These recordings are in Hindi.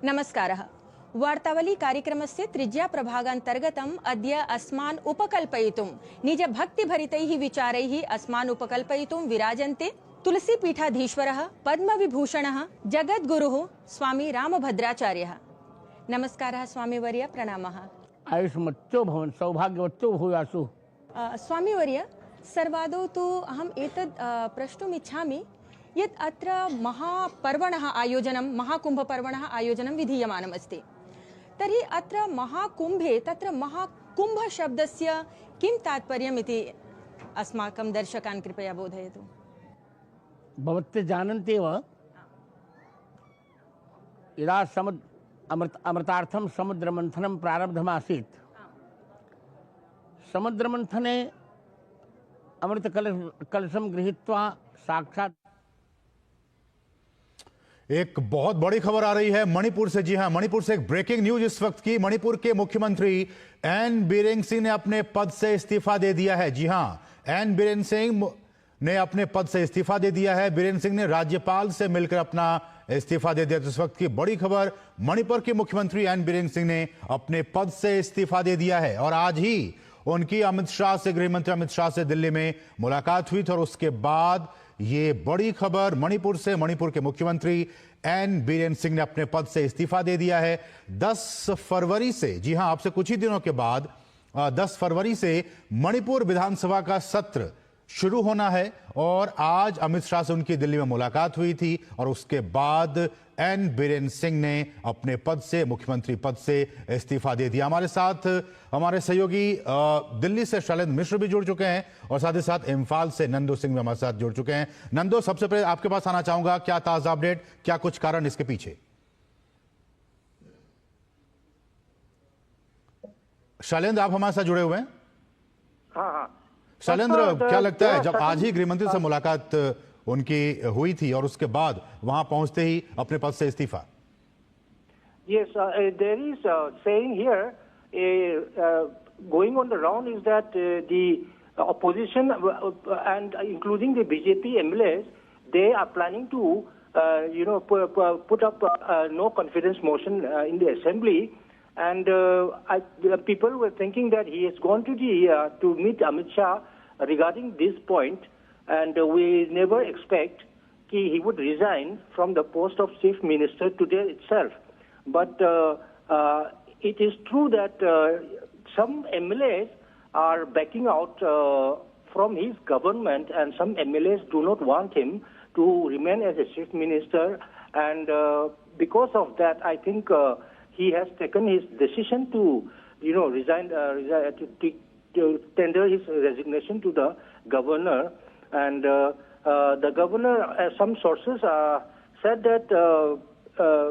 नमस्कारः। वार्तावली कार्यक्रमस्य त्रिज्या प्रभागान्तर्गतम् अद्य अस्मान् उपकल्पयितुं निज भक्तिभरितैः विचारैः अस्मान् उपकल्पयितुं विराजन्ते तुलसीपीठाधीश्वरः पद्मविभूषणः जगद्गुरुः स्वामी रामभद्राचार्यः। नमस्कारः स्वामीवर्य, प्रणामः। आयुष्मत्यो भवन् सौभाग्यवत्यो भूयासु। स्वामीवर्य, सर्वादौ तु अहम् एतद् प्रष्टुम् इच्छामि यत् अत्र महापर्वणः आयोजनं महाकुम्भपर्वणः आयोजनं विधीयमानम् अस्ति। तर्हि अत्र महाकुम्भे तत्र महाकुम्भशब्दस्य किं तात्पर्यम् इति अस्माकं दर्शकान् कृपया बोधयतु। भवत्ते जानन्त्येव यदा अमृतार्थं समुद्रमन्थनं प्रारब्धमासीत्, समुद्रमन्थने अमृतकलशं गृहीत्वा साक्षात् एक बहुत बड़ी खबर आ रही है मणिपुर से। जी हां, मणिपुर से एक ब्रेकिंग न्यूज इस वक्त की। मणिपुर के मुख्यमंत्री एन बीरेन सिंह ने अपने पद से इस्तीफा दे दिया है। जी हां, एन बीरेन सिंह ने अपने पद से इस्तीफा दे दिया है। बीरेन सिंह ने राज्यपाल से मिलकर अपना इस्तीफा दे दिया। तो इस वक्त की बड़ी खबर, मणिपुर के मुख्यमंत्री एन बीरेन सिंह ने अपने पद से इस्तीफा दे दिया है और आज ही उनकी अमित शाह से, गृहमंत्री अमित शाह से दिल्ली में मुलाकात हुई थी और उसके बाद ये बड़ी खबर मणिपुर से, मणिपुर के मुख्यमंत्री एन बीरेन सिंह ने अपने पद से इस्तीफा दे दिया है। 10 फरवरी से, जी हां, आपसे कुछ ही दिनों के बाद 10 फरवरी से मणिपुर विधानसभा का सत्र शुरू होना है और आज अमित शाह से उनकी दिल्ली में मुलाकात हुई थी और उसके बाद एन बीरेन सिंह ने अपने पद से, मुख्यमंत्री पद से इस्तीफा दे दिया। हमारे साथ हमारे सहयोगी दिल्ली से शैलेंद्र मिश्र भी जुड़ चुके हैं और साथ ही साथ इम्फाल से नंदो सिंह भी हमारे साथ जुड़ चुके हैं। नंदो, सबसे पहले आपके पास आना चाहूंगा, क्या ताजा अपडेट, क्या कुछ कारण इसके पीछे? शैलेंद्र, आप हमारे साथ जुड़े हुए हैं? हाँ। शैलेंद्र, क्या लगता है, जब आज ही गृहमंत्री से मुलाकात उनकी हुई थी और उसके बाद वहां पहुंचते ही अपने पद से इस्तीफा? Yes, there is saying here, going on the round is that the opposition and including the BJP MLAs, they are planning to, put up no confidence motion in the assembly. And people were thinking that he has gone to meet Amit Shah regarding this point, and we never expect he would resign from the post of Chief Minister today itself. But it is true that some MLAs are backing out from his government, and some MLAs do not want him to remain as a Chief Minister. And because of that, I think he has taken his decision to, resign, to tender his resignation to the governor. And the governor, some sources said that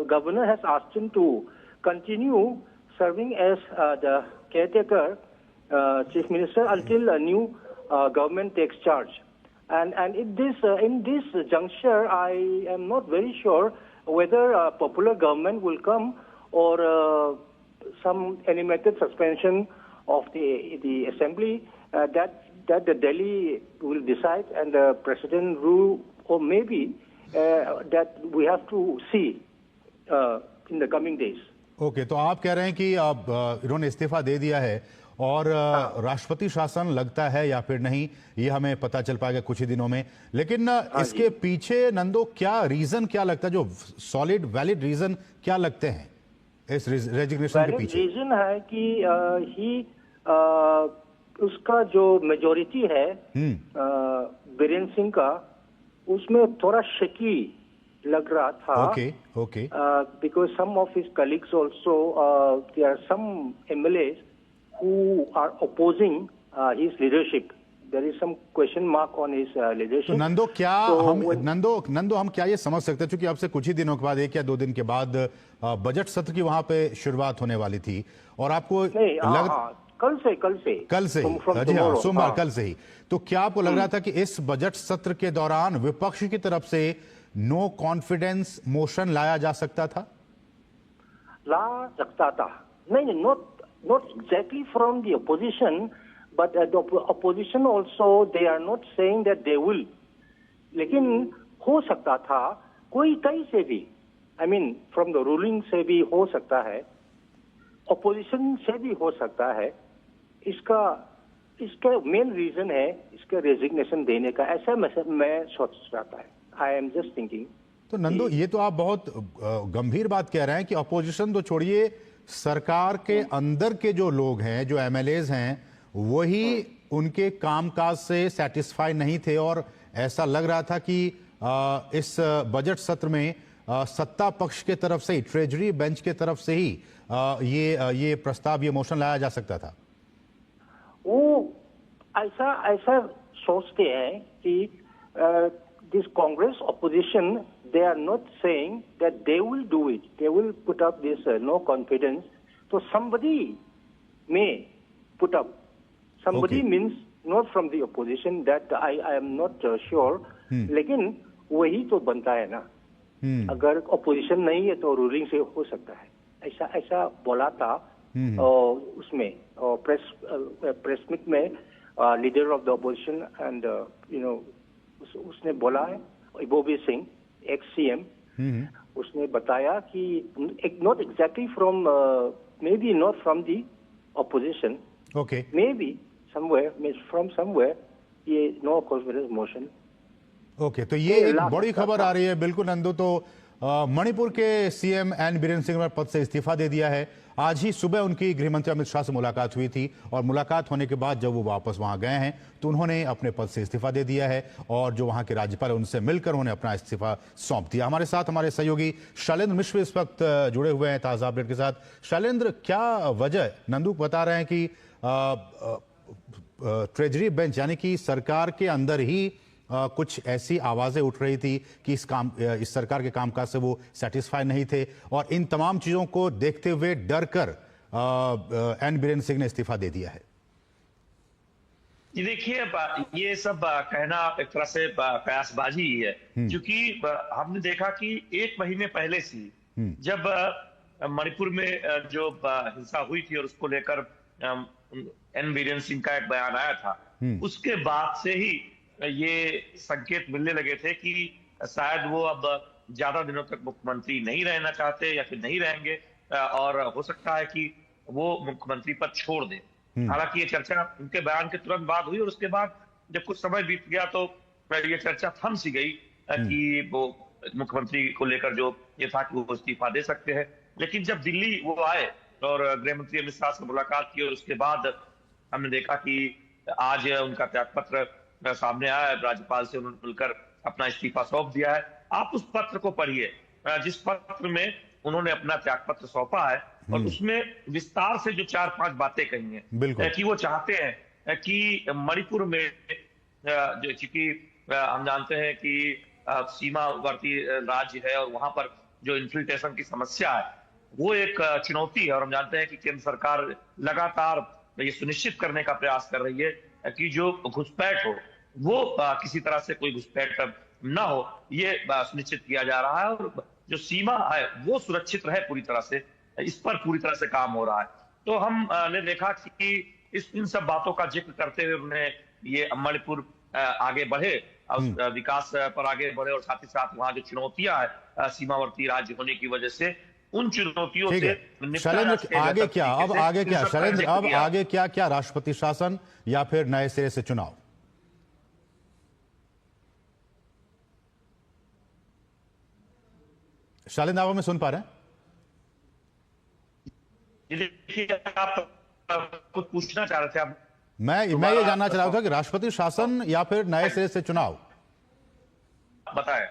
governor has asked him to continue serving as the caretaker chief minister until a new government takes charge. And in this juncture, I am not very sure whether a popular government will come or some animated suspension of the assembly that the Delhi will decide and the president rule, or maybe that we have to see in the coming days. Okay, तो आप कह रहे हैं कि अब इन्होंने इस्तीफा दे दिया है और राष्ट्रपति शासन लगता है या फिर नहीं, ये हमें पता चल पाएगा कुछ ही दिनों में। लेकिन इसके पीछे नंदो क्या रीजन, क्या लगता है, जो सॉलिड वैलिड रीजन क्या लगते हैं इस रेजिग्नेशन के पीछे? रीजन है कि उसका जो मेजोरिटी है बीरेन सिंह का, उसमें थोड़ा शकी लग रहा था। Okay. Because some of his colleagues also, there are some MLAs who are opposing his leadership. There is some question mark on his leadership. तो नंदो, क्या हम क्या ये समझ सकते हैं, क्योंकि अब से कुछ ही दिनों के बाद, 1 या 2 दिन के बाद बजट सत्र की वहां पे शुरुआत होने वाली थी और आपको कल से जी हाँ, सोमवार, कल से ही, तो क्या आपको लग रहा था कि इस बजट सत्र के दौरान विपक्ष की तरफ से नो कॉन्फिडेंस मोशन लाया जा सकता था? नहीं, not exactly from the opposition, but the opposition also, they are not saying that they will. लेकिन हो सकता था कोई कहीं से भी I mean from the ruling से भी हो सकता है, ऑपोजिशन से भी हो सकता है। इसका मेन रीजन है इसका रेजिग्नेशन देने का, ऐसा मैं सोच रहा था। I am just thinking. तो नंदू, ये तो आप बहुत गंभीर बात कह रहे हैं कि अपोजिशन तो छोड़िए, सरकार के अंदर के जो लोग हैं, जो एमएलएज हैं, वही उनके कामकाज से सेटिस्फाई नहीं थे और ऐसा लग रहा था कि इस बजट सत्र में सत्ता पक्ष के तरफ से ही, ट्रेजरी बेंच के तरफ से ही ये प्रस्ताव, ये मोशन लाया जा सकता था। वो ऐसा सोचते हैं कि this Congress opposition, they are not saying that they will do it. They will put up this no confidence. So somebody may put up. Somebody means not from the opposition. That I am not sure. लेकिन वही तो बनता है ना। अगर opposition नहीं है तो रूलिंग से हो सकता है। ऐसा बोला था उसमें प्रेस मीट में leader of the opposition and उसने बोला है, इबोबी सिंह एक्स सीएम, उसने बताया कि not exactly from, may be not from the opposition, okay, may be somewhere, from somewhere, ये नो कॉन्फिडेंस मोशन। ओके, तो ये एक बड़ी खबर आ रही है। बिल्कुल नंदू, तो मणिपुर के सीएम एन बीरेन सिंह ने पद से इस्तीफा दे दिया है। आज ही सुबह उनकी गृहमंत्री अमित शाह से मुलाकात हुई थी और मुलाकात होने के बाद जब वो वापस वहां गए हैं तो उन्होंने अपने पद से इस्तीफा दे दिया है और जो वहां के राज्यपाल है उनसे मिलकर उन्होंने अपना इस्तीफा सौंप दिया। हमारे साथ हमारे सहयोगी शैलेंद्र मिश्र इस वक्त जुड़े हुए हैं ताजा अपडेट के साथ। शैलेंद्र, क्या वजह, नंदू बता रहे हैं कि ट्रेजरी बेंच यानी कि सरकार के अंदर ही कुछ ऐसी आवाजें उठ रही थी कि इस सरकार के कामकाज से वो सेटिस्फाई नहीं थे और इन तमाम चीजों को देखते हुए डर कर एन बीरेन सिंह ने इस्तीफा दे दिया है। ये देखिए, ये सब कहना एक तरह से कयासबाजी ही है, क्योंकि हमने देखा कि 1 महीने पहले से जब मणिपुर में जो हिंसा हुई थी और उसको लेकर एन बीरेन सिंह का एक बयान आया था, उसके बाद से ही ये संकेत मिलने लगे थे कि शायद वो अब ज्यादा दिनों तक मुख्यमंत्री नहीं रहना चाहते या फिर नहीं रहेंगे और हो सकता है कि वो मुख्यमंत्री पद छोड़ दे। हालांकि ये चर्चा उनके बयान के तुरंत बाद हुई और उसके बाद जब कुछ समय बीत गया तो ये चर्चा थम सी गई कि वो मुख्यमंत्री को लेकर जो ये था कि वो इस्तीफा दे सकते हैं। लेकिन जब दिल्ली वो आए और गृहमंत्री अमित शाह से मुलाकात की और उसके बाद हमने देखा कि आज उनका त्यागपत्र सामने आया, राज्यपाल से उन्होंने मिलकर अपना इस्तीफा सौंप दिया है। आप उस पत्र को पढ़िए जिस पत्र में उन्होंने अपना त्यागपत्र सौंपा है और उसमें विस्तार से जो 4-5 बातें कही हैं कि वो चाहते हैं कि मणिपुर में जो, चूंकि हम जानते हैं कि सीमावर्ती राज्य है और वहां पर जो इन्फिल्ट्रेशन की समस्या है वो एक चुनौती है और हम जानते हैं कि केंद्र सरकार लगातार ये सुनिश्चित करने का प्रयास कर रही है कि जो घुसपैठ हो वो किसी तरह से कोई घुसपैठ न हो, ये सुनिश्चित किया जा रहा है और जो सीमा है वो सुरक्षित रहे पूरी तरह से, इस पर पूरी तरह से काम हो रहा है। तो हम ने देखा कि इन सब बातों का जिक्र करते हुए उन्हें ये मणिपुर आगे बढ़े, विकास पर आगे बढ़े और साथ ही साथ वहां जो चुनौतियां है सीमावर्ती राज्य होने की वजह से, उन चुनौतियों से शैलेंद्र, आगे क्या, अब आगे क्या शैलेंद्र, अब आगे क्या राष्ट्रपति शासन या फिर नए सिरे से चुनाव? शैलेंद्र, आप हमें सुन पा रहे हैं? देखिए, आप कुछ पूछना चाह रहे थे आप? मैं ये जानना चाह रहा था कि राष्ट्रपति शासन या फिर नए सिरे से चुनाव, बताएं।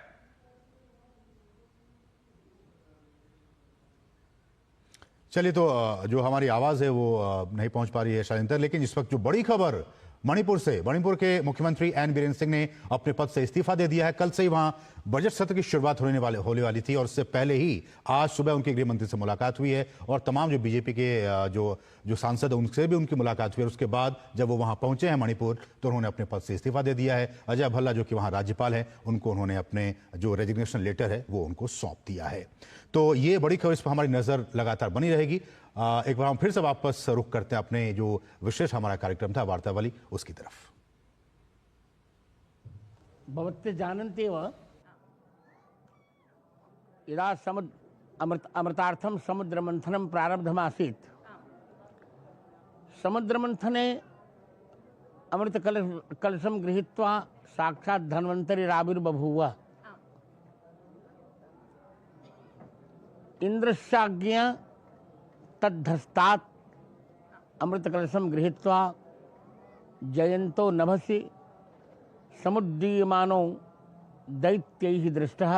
चलिए, तो जो हमारी आवाज है वो नहीं पहुंच पा रही है शैलेंद्र, लेकिन इस वक्त जो बड़ी खबर मणिपुर के मुख्यमंत्री एन बीरेन सिंह ने अपने पद से इस्तीफा दे दिया है। कल से ही वहां बजट सत्र की शुरुआत होने वाली थी और उससे पहले ही आज सुबह उनके गृह मंत्री से मुलाकात हुई है और तमाम जो बीजेपी के जो सांसद है उनसे भी उनकी मुलाकात हुई है। उसके बाद जब वो वहां पहुंचे हैं मणिपुर तो उन्होंने अपने पद से इस्तीफा दे दिया है। अजय भल्ला जो कि वहां राज्यपाल है उनको उन्होंने अपने जो रेजिग्नेशन लेटर है वो उनको सौंप दिया है। तो ये बड़ी खबर, इस पर हमारी नजर लगातार बनी रहेगी। एक बार हम फिर से वापस रुख करते हैं अपने जो विशेष हमारा कार्यक्रम था वार्तावली उसकी तरफ। भवत्ते जानन्त्येव यदा अमृतार्थम समुद्र मंथनम प्रारब्धमासीत् समुद्र मंथने अमृत कलशम गृहीत्वा साक्षात् धन्वन्तरिराविर्बभूव इंद्रस्याज्ञया तद्धस्तात् अमृत कलशम गृहीत्वा जयंतो नभसि समुद्दीयमानो दैत्यैः दृष्टः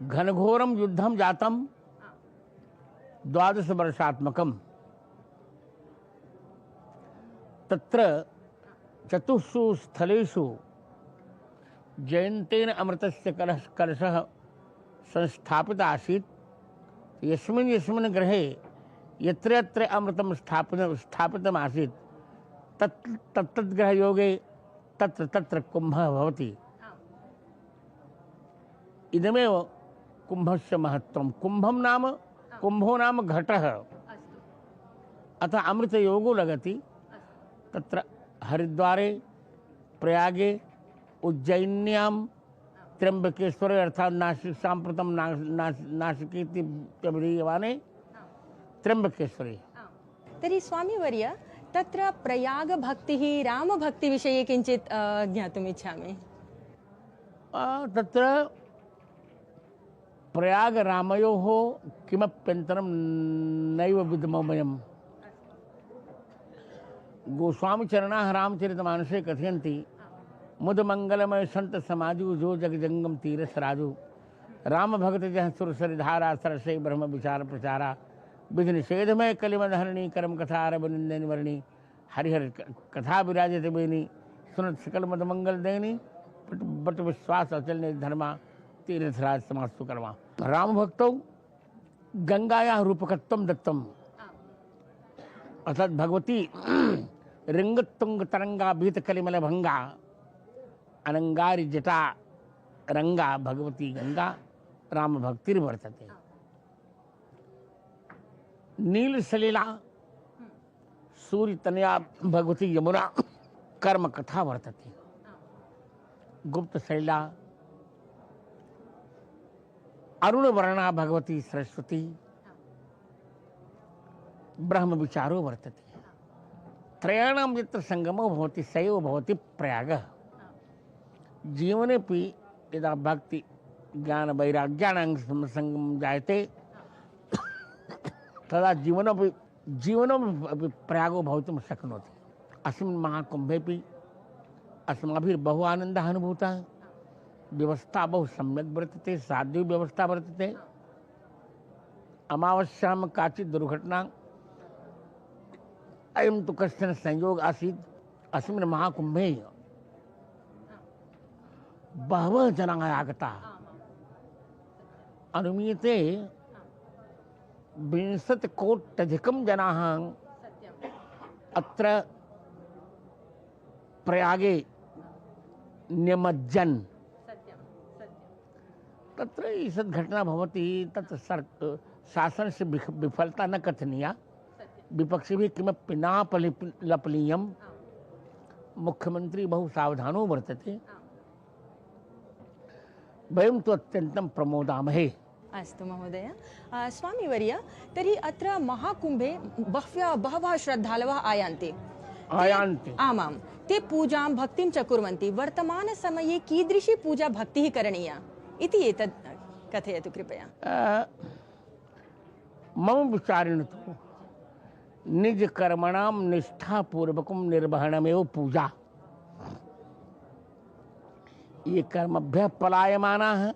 घनघोरम युद्धम जातम 12 वर्षात्मकम् तत्र चतुषु स्थलेषु जयन्तेन अमृतस्य कलशः संस्थापित आसीत् यस्मिन् यस्मिन् गृहे यत्र यत्र अमृतं स्थापितम् आसीत् तत्तद् गृहयोगे तत्र तत्र कुम्भः भवति। इदमेव कुम्भस्य महत्त्वं। कुम्भो नाम घटः। अतः अमृतयोगो लगति। तत्र हरिद्वारे प्रयागे उज्जैन्यां त्र्यंबकेश्वरे अर्थात नासिक सांप्रतम नासिकेति अभिधीयमाने त्र्यंबकेश्वरे। तर्हि स्वामीवर्य तत्र प्रयागभक्तिः रामभक्तिविषये किञ्चित् ज्ञातुम् इच्छामि। तत्र प्रयाग रामयोः किमप्यन्तरं नैव विद्मः वयम्। गोस्वामी चरणाः रामचरितमानसे कथयन्ति मुद मंगलमय संत समाजु जो जग जंगम तीरथ राजू राम भगत जह सुरसरिधारा सरसे ब्रह्म विचार प्रचारा विधि निषेधमय कलिमधरणी कर्म कथा रवनिंदन वर्णी हरिहर कथा विराजते बेनी सुनत सकल मद मंगल देनी बट विश्वास अचल ने धर्मा तीर्थराज समास्तु कर्मा। राम भक्तौ गंगाया रूपकत्वम दत्तम अर्थात भगवती रिंगतुंग तरंगा भीत कलिमल भंगा अनंगारी जटा रंगा भगवती गंगा राम भक्तिर वर्तते। नील सलीला सूर्य तनया भगवती यमुना कर्म कथा वर्तते। गुप्त सलीला अरुण वर्णा भगवती सरस्वती ब्रह्म विचारो वर्तते। त्रयाणां यत्र संगमो भवति सैव भवति प्रयागः। जीवनेपि यदा भक्ति ज्ञान वैराग्याणां संगमं जायते तदा जीवनमपि प्रयागो भवितुं शक्नोति। अस्मिन् महाकुम्भेपि अस्माभिर्बहु आनन्दः अनुभूतः। व्यवस्था बहु सम्यक् वर्तते, साध्वी व्यवस्था वर्तते। अमावास्यां काचित् दुर्घटना अयं तु कश्चन संयोग आसीत्। अस्मिन् महाकुम्भे बहवः जनाः आगताः। अनुमीयते 20 जनाः अत्र प्रयागे निमज्जन्। तत्र ईषद् घटना भवति। तत् शासनस्य विफलता न कथनीया। विपक्षिभिः किमपि नापलपनीयम्। मुख्यमंत्री बहु सावधानो वर्तते। वयं तु अत्यन्तं प्रमोदामहे। अस्तु महोदय। स्वामीवर्य तर्हि अत्र महाकुम्भे बहवः श्रद्धालवः आयान्ति। आमां ते पूजां भक्तिं च कुर्वन्ति। वर्तमानसमये कीदृशी पूजा भक्तिः करणीया इति एतत् कथयतु कृपया। मम विचारेण तु निज कर्मणां निष्ठापूर्वकं निर्वहणमेव पूजा। ये कर्मभ्यः पलायमानाः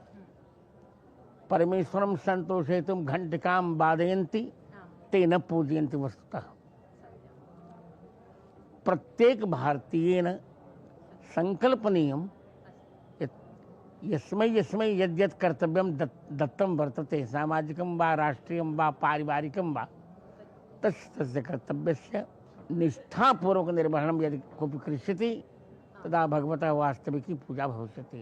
परमेश्वरं संतोषयितुं घंटिकां वादयन्ति ते न पूजयन्ति। वस्तुतः प्रत्येक भारतीयेन संकल्पनीयं यस्मै यस्मै यद्यत् कर्तव्यं दत्तं वर्तते, सामाजिकं वा राष्ट्रीयं वा पारिवारिकं वा, तस्य कर्तव्यस्य निष्ठापूर्वक निर्वहणं यदि कोऽपि करिष्यति तदा भगवतः वास्तविकी पूजा भविष्यति।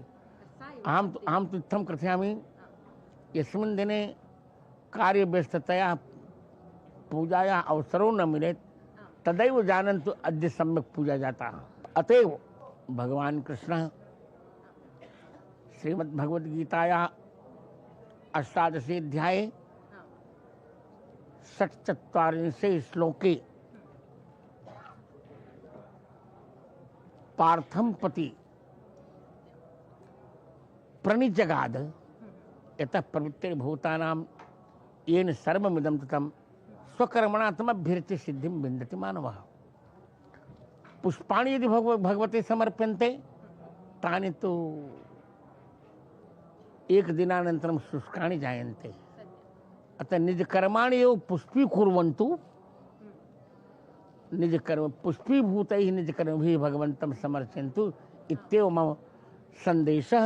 अहं तु इत्थं कथयामि, यस्मिन् दिने कार्यव्यस्ततया पूजायाः अवसरो न मिलेत् तदैव जानन्तु अद्य सम्यक् पूजा जाता। अतएव भगवान् कृष्णः श्रीमद्भगवद्गीतायाः अष्टादशेऽध्याये षट्चत्वारिंशे श्लोके पार्थम पति प्रणिजगाद यतः प्रवृत्तिर्भूतानां येन सर्वमिदं ततं स्वकर्मणा तमभ्यर्च्य सिद्धिं विन्दति मानवः। पुष्पाणि यदि भगवते समर्प्यन्ते तानि तु एक दिनानन्तरं शुष्कानि जायन्ते। अतः निजकर्माणि एव पुष्पीकुर्वन्तु। निजकर्म पुष्पीभूतैः निजकर्मभिः भगवन्तं समर्चयन्तु इत्येव मम सन्देशः,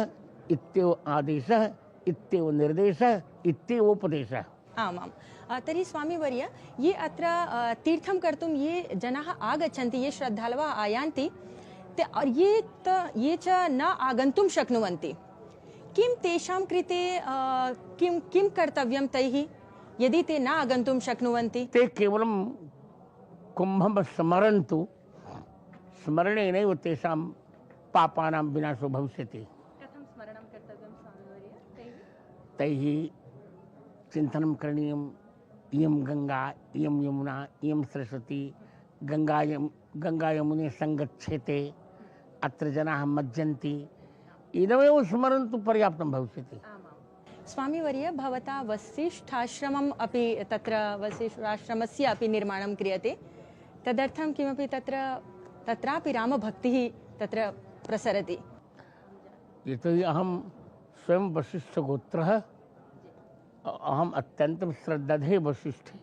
इत्येव आदेशः, इत्येव निर्देशः, इत्येव उपदेशः। आमां तर्हि स्वामीवर्य ये अत्र तीर्थं कर्तुं ये जनाः आगच्छन्ति, ये श्रद्धालवः आयान्ति और ये च न आगन्तुं शक्नुवन्ति, किं तेषां कृते किं कर्तव्यं तैः यदि ते न आगन्तुं शक्नुवन्ति? ते केवलं कुम्भं स्मरन्तु। स्मरणेनैव तेषां पापानां विनाशो भविष्यति। कथं स्मरणं कर्तव्यं स्वामीवर्य? तैः चिन्तनं करणीयम्, इयं गंगा, इयं यमुना, इयं सरस्वती, गंगा यमुने संगच्छेते, अत्र जनाः मज्जन्ति, इदमेव स्मरन्तु पर्याप्तं भविष्यति। स्वामीवर्य भवता वसिष्ठाश्रमम् अपि तत्र वसिष्ठाश्रमस्य अपि निर्माणं क्रियते, तदर्थं किमपि तत्रापि रामभक्तिः तत्र प्रसरति। यतोहि अहं स्वयं वसिष्ठगोत्रः, अहम् अत्यन्तं श्रद्धे वसिष्ठे।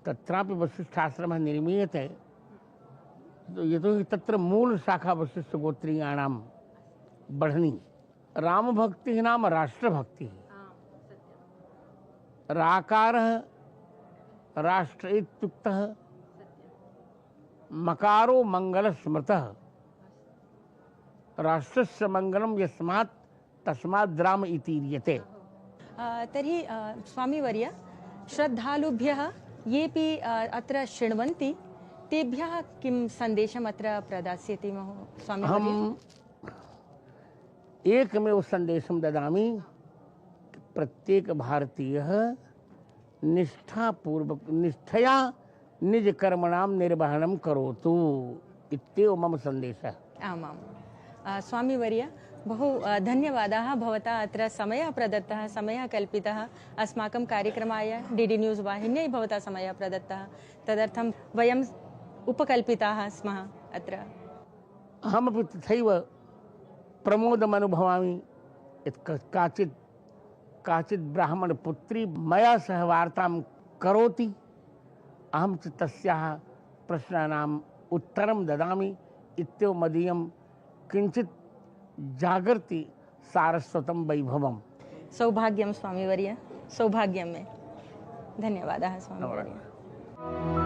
तत्रापि वसिष्ठाश्रमः निर्मीयते, यतोहि तत्र मूलशाखा वसिष्ठगोत्रीयाणां बढ़नी। रामभक्तिः नाम राष्ट्रभक्तिः। राकारः राष्ट्र इत्युक्तः, मकारो मङ्गलस्मृतः। राष्ट्रस्य मङ्गलं यस्मात् तस्मात् राम इतीर्यते। तर्हि स्वामीवर्य श्रद्धालुभ्यः येऽपि अत्र शृण्वन्ति तेभ्यः किं सन्देशम् अत्र प्रदास्यति स्वामीवर्य? अहम् एकमेव सन्देशं ददामि, प्रत्येक भारतीयः निष्ठया निज कर्मणां निर्वहणं करोतु इत्येव मम सन्देशः। आमां स्वामीवर्य बहु धन्यवादाः। भवता अत्र समयः प्रदत्तः, समयः कल्पितः अस्माकं कार्यक्रमाय। DD न्यूज़ वाहिन्यै भवता समयः प्रदत्तः, तदर्थं वयम् उपकल्पिताः स्मः अत्र। अहमपि तथैव प्रमोदम् अनुभवामि यत् काचित् ब्राह्मणपुत्री मया सह वार्तां करोति, अहं च तस्याः प्रश्नानाम् उत्तरं ददामि इत्येव मदीयं किञ्चित् जागर्ति सारस्वतं वैभवम्। सौभाग्यं स्वामीवर्य, सौभाग्यं मे। धन्यवादाः स्वामीवर्य।